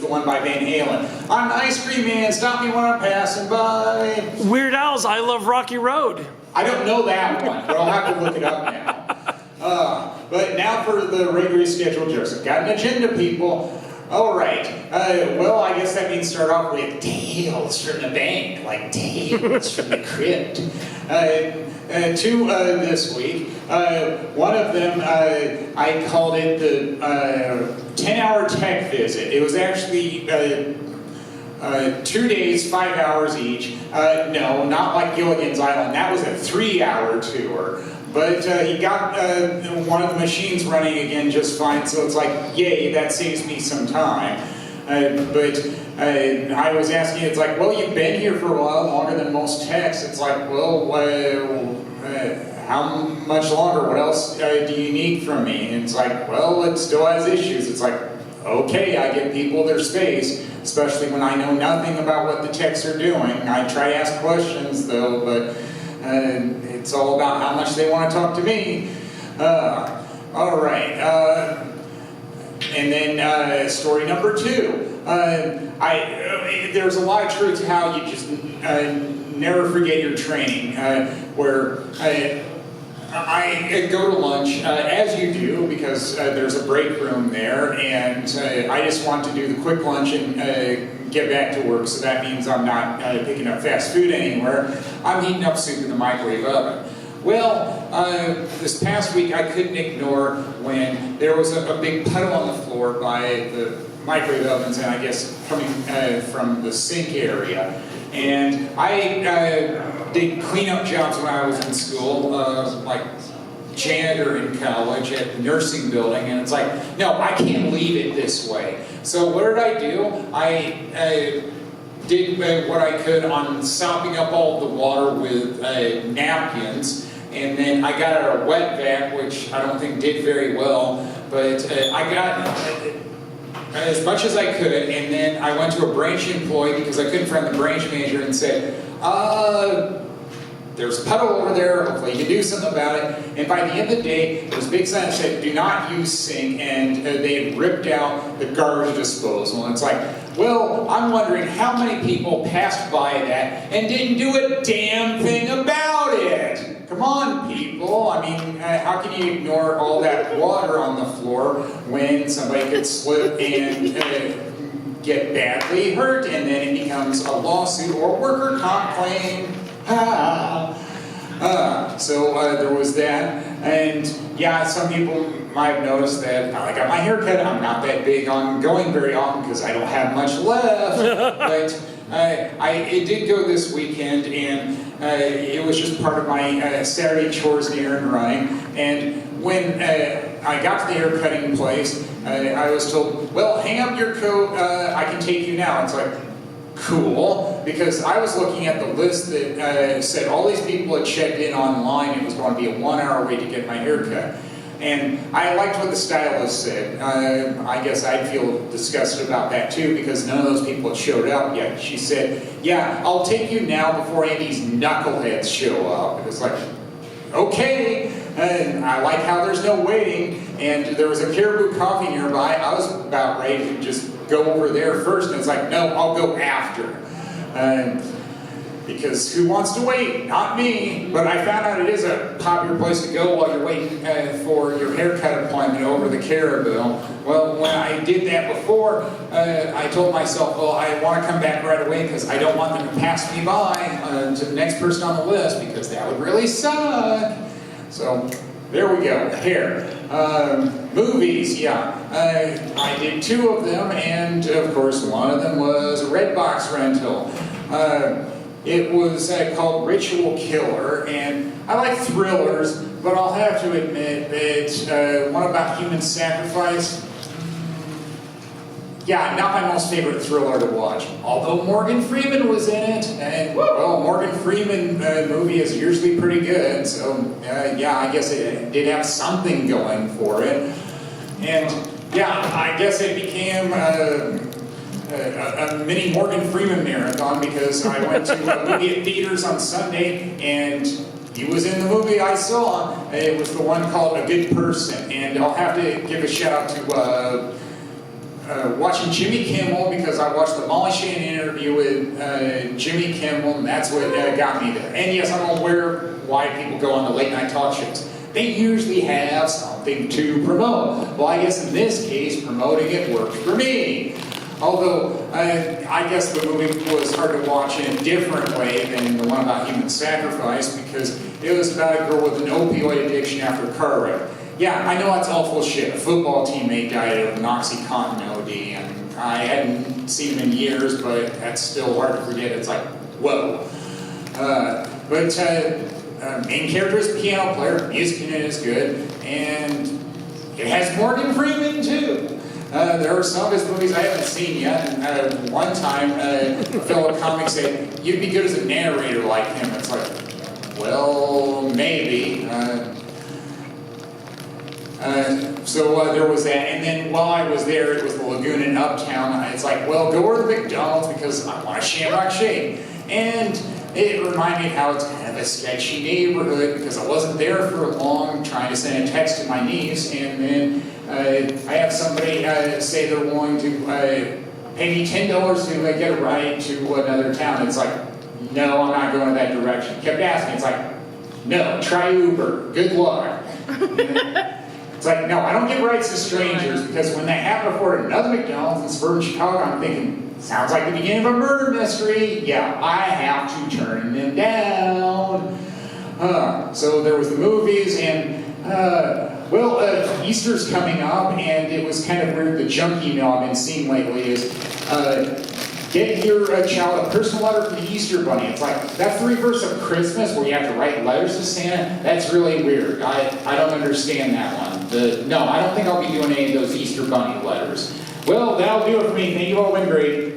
the one by Van Halen. I'm the ice cream man, stop me when I'm passing by. Weird Al's I Love Rocky Road. I don't know that one, but I'll have to look it up now. But now for the regularly scheduled jokes. I've got an agenda, people. All right. Well, I guess that means start off with tales from the bank, like tales from the crypt. Two this week. One of them, I called it the 10-hour tech visit. It was actually 2 days, 5 hours each. No, not like Gilligan's Island. That was a 3-hour tour. But he got one of the machines running again just fine, so it's like, yay, that saves me some time. But I was asking, it's like, well, you've been here for a while, longer than most techs. It's like, well, how much longer? What else do you need from me? And it's like, well, it still has issues. It's like, okay, I give people their space, especially when I know nothing about what the techs are doing. I try to ask questions, though, but it's all about how much they want to talk to me. All right. And then story number 2. There's a lot of truth to how you just never forget your training. Where I go to lunch, as you do, because there's a break room there, and I just want to do the quick lunch and get back to work, so that means I'm not picking up fast food anywhere. I'm heating up soup in the microwave oven. Well, this past week I couldn't ignore when there was a big puddle on the floor by the microwave ovens, and I guess coming from the sink area. And I did cleanup jobs when I was in school, like janitor in college at the nursing building, and it's like, no, I can't leave it this way. So what did I do? I did what I could on sopping up all the water with napkins, and then I got out a wet vac, which I don't think did very well, but I got as much as I could, and then I went to a branch employee because I couldn't find the branch manager and said, there's a puddle over there, hopefully you can do something about it. And by the end of the day, there was a big sign that said, do not use sink, and they had ripped out the garbage disposal. And it's like, well, I'm wondering how many people passed by that and didn't do a damn thing about it. Come on, people. I mean, how can you ignore all that water on the floor when somebody could slip and get badly hurt, and then it becomes a lawsuit or worker comp claim? So there was that, and yeah, some people might have noticed that I got my hair cut. I'm not that big on going very often because I don't have much left, but it did go this weekend, and it was just part of my Saturday chores and errand running. And when I got to the hair cutting place, I was told, well, hang up your coat, I can take you now. It's like, cool, because I was looking at the list that said all these people had checked in online. It was going to be a 1-hour wait to get my hair cut. And I liked what the stylist said. I guess I'd feel disgusted about that too, because none of those people had showed up yet. She said, yeah, I'll take you now before any of these knuckleheads show up. It was like, okay. And I like how there's no waiting. And there was a Caribou Coffee nearby. I was about ready to just go over there first, and it's like, no, I'll go after. Because who wants to wait? Not me. But I found out it is a popular place to go while you're waiting for your haircut appointment over the Caribou. Well, when I did that before, I told myself, well, I want to come back right away because I don't want them to pass me by to the next person on the list, because that would really suck. So there we go, hair. Movies, yeah. I did 2 of them, and of course one of them was a Redbox rental. It was called Ritual Killer, and I like thrillers, but I'll have to admit that one about human sacrifice, yeah, not my most favorite thriller to watch. Although Morgan Freeman was in it, and well, Morgan Freeman movie is usually pretty good, so yeah, I guess it did have something going for it. And yeah, I guess it became a mini Morgan Freeman marathon, because I went to a movie at theaters on Sunday, and he was in the movie I saw. It was the one called A Good Person, and I'll have to give a shout out to watching Jimmy Kimmel because I watched the Molly Shannon interview with Jimmy Kimmel, and that's what got me there. And yes, I'm aware why people go on the late night talk shows. They usually have something to promote. Well, I guess in this case, promoting it worked for me. Although, I guess the movie was hard to watch in a different way than the one about human sacrifice, because it was about a girl with an opioid addiction after a car wreck. Yeah, I know that's awful shit. A football teammate died of an OxyContin OD, and I hadn't seen him in years, but that's still hard to forget. It's like, whoa. Main character is a piano player, music in it is good, and it has Morgan Freeman too. There are some of his movies I haven't seen yet, and one time a fellow comic said, you'd be good as a narrator like him. It's like, well, maybe. So there was that, and then while I was there, it was the Lagoon in Uptown. It's like, well, go over to McDonald's because I want a Shamrock Shake. And it reminded me of how it's kind of a sketchy neighborhood because I wasn't there for long trying to send a text to my niece, and then I have somebody say they're willing to pay me $10 to get a ride to another town. It's like, no, I'm not going that direction. Kept asking. It's like, no, try Uber. Good luck. It's like, no, I don't give rides to strangers, because when that happened before at another McDonald's in suburban Chicago, I'm thinking, sounds like the beginning of a murder mystery. Yeah, I have to turn them down. So there was the movies, and Easter's coming up, and it was kind of weird. The junk email I've been seeing lately is, get your child a personal letter from the Easter Bunny. It's like, that's the reverse of Christmas where you have to write letters to Santa. That's really weird. I don't understand that one. No, I don't think I'll be doing any of those Easter Bunny letters. Well, that'll do it for me. Thank you all, been great.